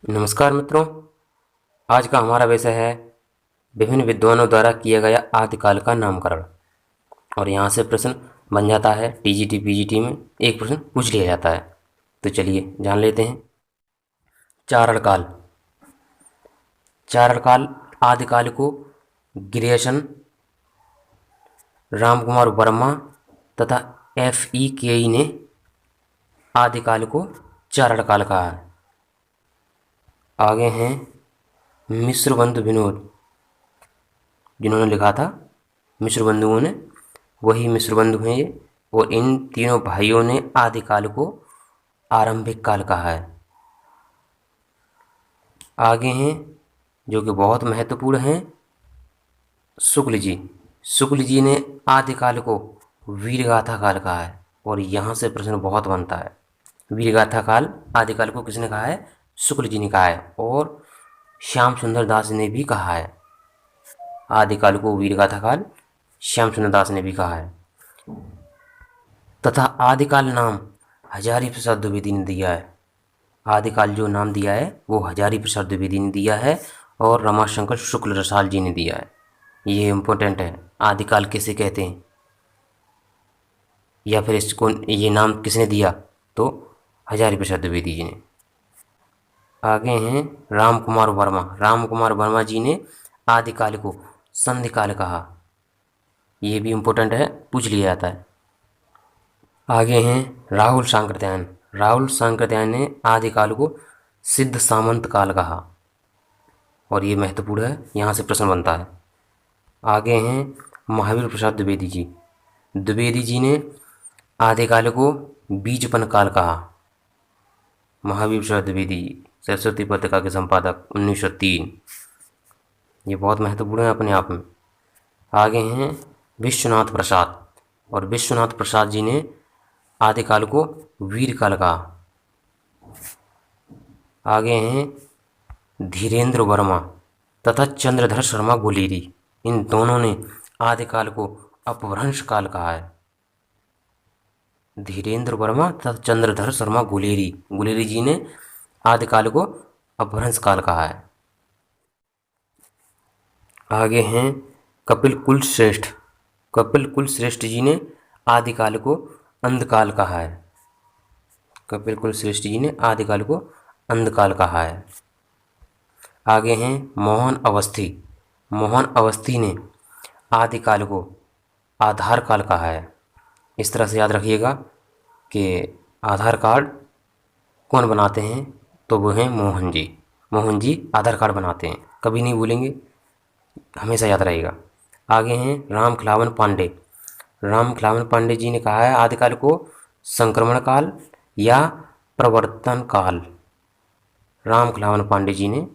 नमस्कार मित्रों। आज का हमारा विषय है विभिन्न विद्वानों द्वारा किया गया आदिकाल का नामकरण। और यहाँ से प्रश्न बन जाता है, टीजीटी पीजीटी में एक प्रश्न पूछ लिया जाता है। तो चलिए जान लेते हैं। चारणकाल। चारणकाल आदिकाल को गिरियसन, रामकुमार वर्मा तथा FEKE ने आदिकाल को चारणकाल कहा है। आगे हैं मिश्रबंधु विनोद, जिन्होंने लिखा था मिश्र बंधुओं ने, वही मिश्र बंधु हैं ये। और इन तीनों भाइयों ने आदिकाल को आरंभिक काल कहा है। आगे हैं जो कि बहुत महत्वपूर्ण हैं, शुक्ल जी। शुक्ल जी ने आदिकाल को वीरगाथा काल कहा है। और यहाँ से प्रश्न बहुत बनता है, वीरगाथा काल आदिकाल को किसने कहा है? शुक्ल जी ने कहा है। और श्याम सुंदर दास ने भी कहा है आदिकाल को वीरगाथा काल, श्याम सुंदर दास ने भी कहा है। तथा आदिकाल नाम हजारी प्रसाद द्विवेदी ने दिया है। आदिकाल जो नाम दिया है वो हजारी प्रसाद द्विवेदी ने दिया है और रमाशंकर शुक्ल रसाल जी ने दिया है। ये इम्पोर्टेंट है, आदिकाल किसे कहते हैं या फिर इसको ये नाम किसने दिया, तो हजारी प्रसाद द्विवेदी जी ने। आगे हैं राम कुमार वर्मा। राम कुमार वर्मा जी ने आदिकाल को संधिकाल कहा। ये भी इम्पोर्टेंट है, पूछ लिया जाता है। आगे हैं राहुल सांकृत्यायन। राहुल सांकृत्यायन ने आदिकाल को सिद्ध सामंत काल कहा। और ये महत्वपूर्ण है, यहाँ से प्रश्न बनता है। आगे हैं महावीर प्रसाद द्विवेदी जी। द्विवेदी जी ने आदिकाल को बीजपन काल कहा। महावीर प्रसाद द्विवेदी, सरस्वती पत्रिका के संपादक, 1903। ये बहुत महत्वपूर्ण है अपने आप में। आगे हैं विश्वनाथ प्रसाद। और विश्वनाथ प्रसाद जी ने आदिकाल को वीरकाल कहा। आगे हैं धीरेन्द्र वर्मा तथा चंद्रधर शर्मा गुलेरी। इन दोनों ने आदिकाल को अपभ्रंश काल कहा है। धीरेन्द्र वर्मा तथा चंद्रधर शर्मा गुलेरी, गुलेरी जी ने आदिकाल को अपभ्रंश काल कहा है। आगे हैं कपिल कुल श्रेष्ठ। कपिल कुल श्रेष्ठ जी ने आदिकाल को अंधकाल कहा है। कपिल कुल श्रेष्ठ जी ने आदिकाल को अंधकाल कहा है। आगे हैं मोहन अवस्थी। मोहन अवस्थी ने आदिकाल को आधार काल कहा है। इस तरह से याद रखिएगा कि आधार कार्ड कौन बनाते हैं, तो वो हैं मोहन जी। मोहन जी आधार कार्ड बनाते हैं, कभी नहीं भूलेंगे, हमेशा याद रहेगा। आगे हैं राम खिलावन पांडे। राम खिलावन पांडे जी ने कहा है आदिकाल को संक्रमण काल या प्रवर्तन काल। राम खिलावन पांडे जी ने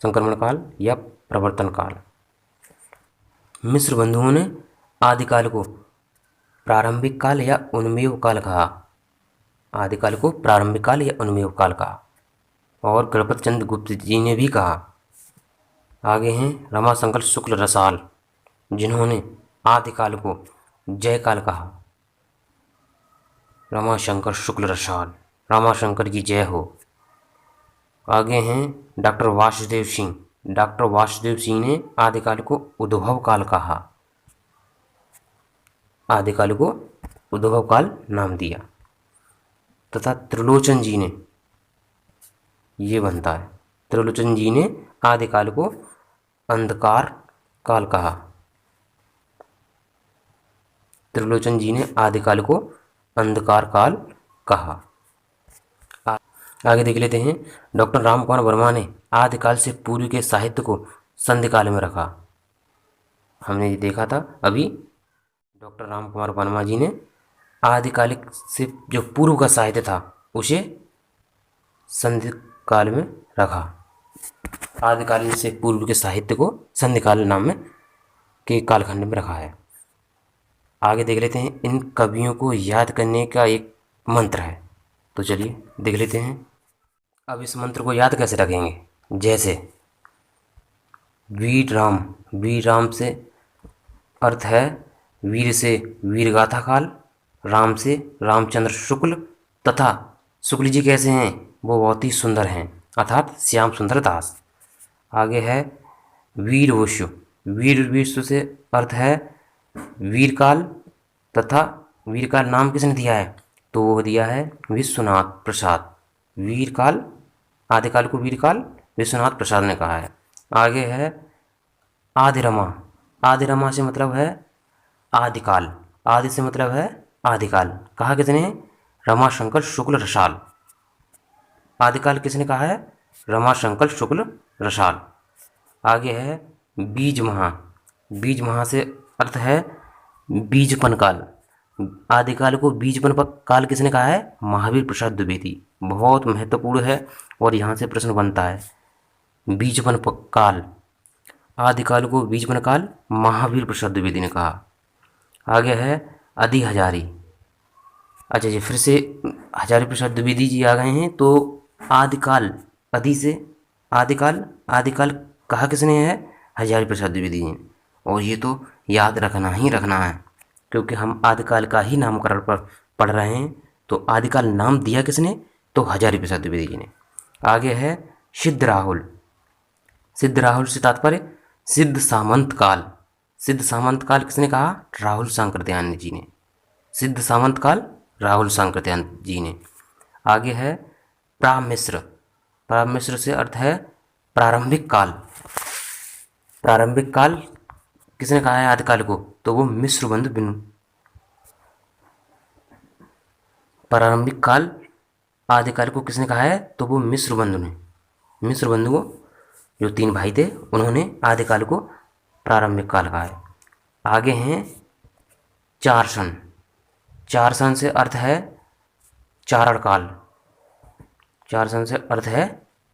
संक्रमण काल या प्रवर्तन काल। मिश्र बंधुओं ने आदिकाल को प्रारंभिक काल या उन्मेव काल कहा। आदिकाल को प्रारंभिक काल या उन्मेव काल कहा। और गणपत चंद्र गुप्त जी ने भी कहा। आगे हैं रमाशंकर शुक्ल रसाल, जिन्होंने आदिकाल को जयकाल कहा। रमाशंकर शुक्ल रसाल, रमाशंकर की जय हो। आगे हैं डॉक्टर वासुदेव सिंह। डॉक्टर वासुदेव सिंह ने आदिकाल को उद्भव काल कहा। आदिकाल को उद्भव काल नाम दिया। तथा त्रिलोचन जी ने, ये बनता है, त्रिलोचन जी ने आदिकाल को अंधकार काल कहा। त्रिलोचन जी ने आदिकाल को अंधकार काल कहा। आगे देख लेते हैं डॉक्टर रामकुमार वर्मा ने आदिकाल से पूर्व के साहित्य को संधिकाल में रखा। हमने ये देखा था अभी, डॉक्टर रामकुमार वर्मा जी ने आदिकालिक से जो पूर्व का साहित्य था उसे संधिकाल में रखा। आदिकालीन से पूर्व के साहित्य को संधिकाल नाम में के कालखंड में रखा है। आगे देख लेते हैं इन कवियों को याद करने का एक मंत्र है, तो चलिए देख लेते हैं। अब इस मंत्र को याद कैसे रखेंगे, जैसे वीर राम, वीर राम से अर्थ है वीर से वीरगाथा काल, राम से रामचंद्र शुक्ल, तथा शुक्ल जी कैसे हैं, वो बहुत ही सुंदर हैं। अर्थात श्याम सुंदर दास। आगे है वीर विश्व। वीर विश्व से अर्थ है वीरकाल, तथा वीरकाल नाम किसने दिया है? तो वो दिया है विश्वनाथ प्रसाद। वीरकाल, आदिकाल को वीरकाल विश्वनाथ प्रसाद ने कहा है। आगे है आदिरमा। आदिरमा से मतलब है आदिकाल। आदि से मतलब है आदिकाल। कहा किसने? रमाशंकर शुक्ल रसाल। आदिकाल किसने कहा है? रमाशंकर शुक्ल रसाल। आगे है बीज महा। बीज महा से अर्थ है बीजपन काल। आदिकाल को बीजपन काल किसने कहा है? महावीर प्रसाद द्विवेदी। बहुत महत्वपूर्ण है और यहाँ से प्रश्न बनता है। बीजपन काल, आदिकाल को बीजपन काल महावीर प्रसाद द्विवेदी ने कहा। आगे है अदि हजारी। अच्छा जी, फिर से हजारी प्रसाद द्विवेदी जी आ गए हैं। तो आदिकाल, अदि से आदिकाल, आदिकाल कहा किसने है? हजारी प्रसाद द्विवेदी ने। और ये तो याद रखना ही रखना है, क्योंकि हम आदिकाल का ही नामकरण पर पढ़ रहे हैं। तो आदिकाल नाम दिया किसने? तो हजारी प्रसाद द्विवेदी जी ने। आगे है सिद्ध राहुल। सिद्ध राहुल से तात्पर्य सिद्ध सामंत काल। सिद्ध सामंत काल किसने कहा? राहुल सांकृत्यायन जी ने। सिद्ध सामंत काल राहुल सांकृत्यायन जी ने। आगे है प्रामिश्र। प्रामिश्र से अर्थ है प्रारंभिक काल। प्रारंभिक काल किसने कहा है आदिकाल को? तो वो मिश्र बंधु बिनु। प्रारंभिक काल आदिकाल को किसने कहा है? तो वो मिश्र बंधु ने। मिश्र बंधु को, जो 3 भाई थे, उन्होंने आदिकाल को प्रारंभिक काल कहा है। आगे हैं चार सन। चार सन से अर्थ है चारण काल। चार सन से अर्थ है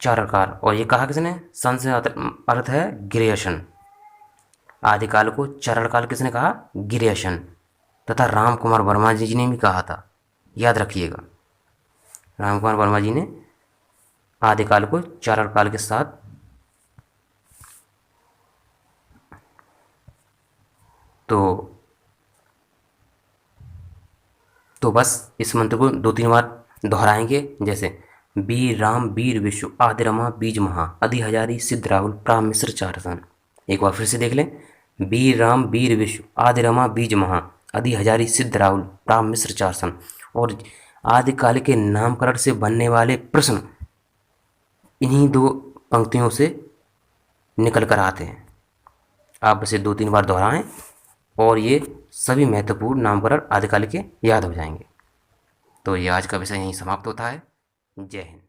चारण काल। और ये कहा किसने? सन से अर्थ है गिरियशन। आदिकाल को चारण काल किसने कहा? गिरियशन। तथा राम कुमार वर्मा जी ने भी कहा था, याद रखिएगा। राम कुमार वर्मा जी ने आदिकाल को चारण काल के साथ तो बस इस मंत्र को 2-3 बार दोहराएंगे। जैसे वीर राम वीर विश्व आदि रमा बीज महा अदि हजारी सिद्ध राहुल प्रामिश्र चार सन। एक बार फिर से देख लें। वीर राम वीर विश्व आदि रमा बीज महा अदि हजारी सिद्ध राहुल प्रामिश्र चार सन। और आदिकाल के नामकरण से बनने वाले प्रश्न इन्हीं 2 पंक्तियों से निकल कर आते हैं। आप इसे 2-3 बार दोहराएं और ये सभी महत्वपूर्ण नामकरण आदिकाल के याद हो जाएंगे। तो ये आज का विषय यहीं समाप्त होता है। जय हिंद।